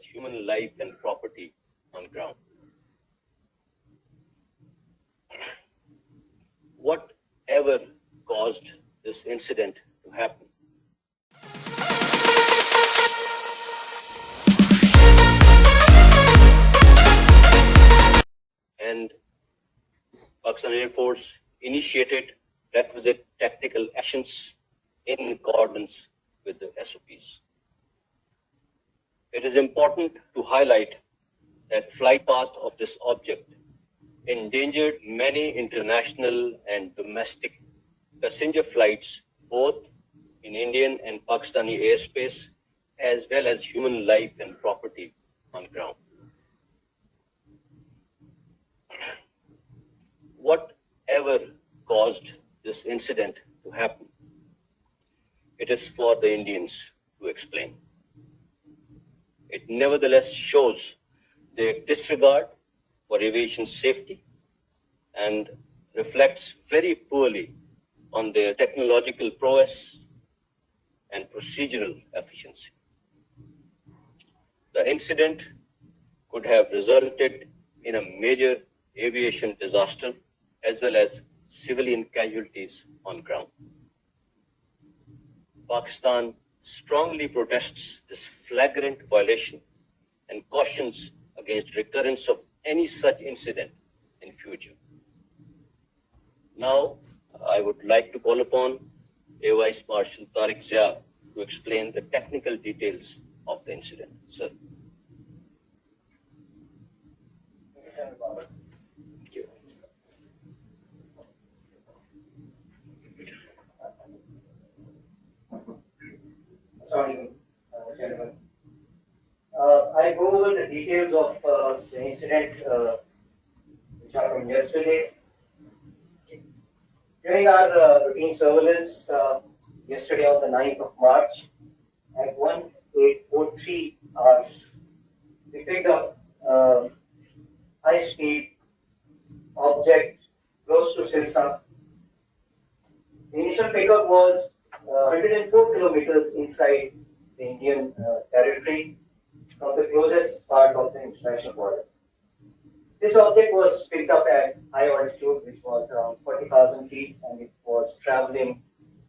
as human life and property on ground. Whatever caused this incident to happen? And Pakistan Air Force initiated requisite tactical actions in accordance with the SOPs. It is important to highlight that flight path of this object endangered many international and domestic passenger flights, both in Indian and Pakistani airspace, as well as human life and property on ground. Whatever caused this incident to happen, it is for the Indians to explain. It nevertheless shows their disregard for aviation safety and reflects very poorly on their technological prowess and procedural efficiency. The incident could have resulted in a major aviation disaster as well as civilian casualties on ground. Pakistan strongly protests this flagrant violation and cautions against recurrence of any such incident in future. Now, I would like to call upon Air Vice Marshal Tariq Zia to explain the technical details of the incident. Sir. Thank you. Sorry, gentlemen. I go over the details of the incident which happened yesterday. During our routine surveillance yesterday on the 9th of March at 18:03 hours, we picked up high-speed object close to Silsa. The initial pickup was 104 kilometers inside the Indian territory from the closest part of the international border. This object was picked up at high altitude, which was around 40,000 feet, and it was traveling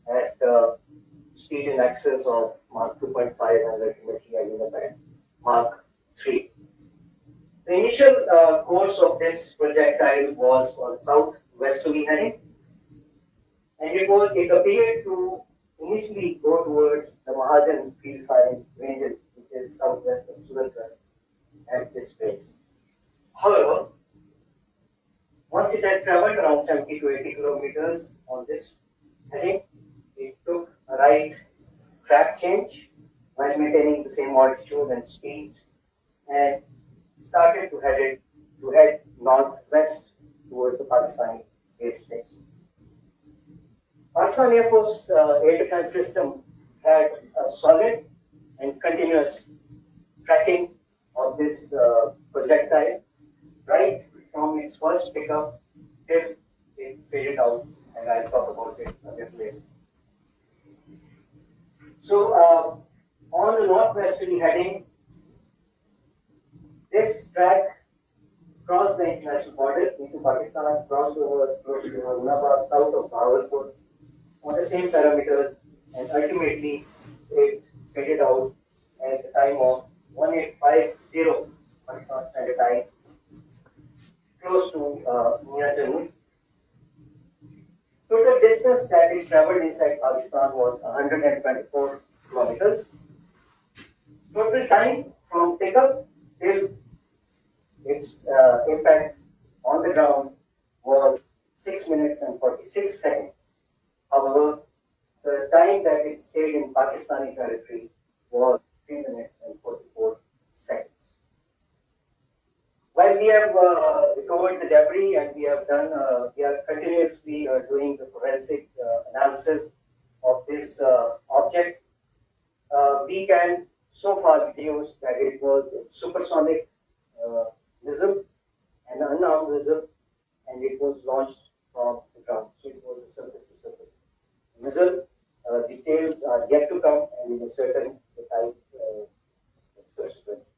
at speed in excess of Mach 2.5 and ultimately ending up at Mach 3. The initial course of this projectile was on southwesterly heading, and it appeared to initially go towards the Mahajan field firing ranges, which is southwest of Surat at this place. However, once it had traveled around 70 to 80 kilometers on this heading, it took a right track change while maintaining the same altitude and speeds and started to head northwest towards the Pakistani airspace. Pakistan Air Force air defense system had a solid and continuous tracking of this projectile right from its first pickup till it faded out, and I'll talk about it a bit later. So, on the northwesterly heading, this track crossed the international border into Pakistan, crossed over close to Nabab, south of Bahawalpur, on the same parameters, and ultimately it faded out at the time of 1850 Pakistan Standard Time, close to Mia. Total distance that it traveled inside Pakistan was 124 kilometers. Total time from pickup till its impact on the ground was 6 minutes and 46 seconds. However, the time that it stayed in Pakistani territory was 3 minutes and 44 seconds. While we have recovered the debris and we are continuously doing the forensic analysis of this object, we can so far deduce that it was a supersonic missile, an unarmed missile, and it was launched from the ground. So it was a surface-to-surface missile. Details are yet to come, and we will certain the type subsequently.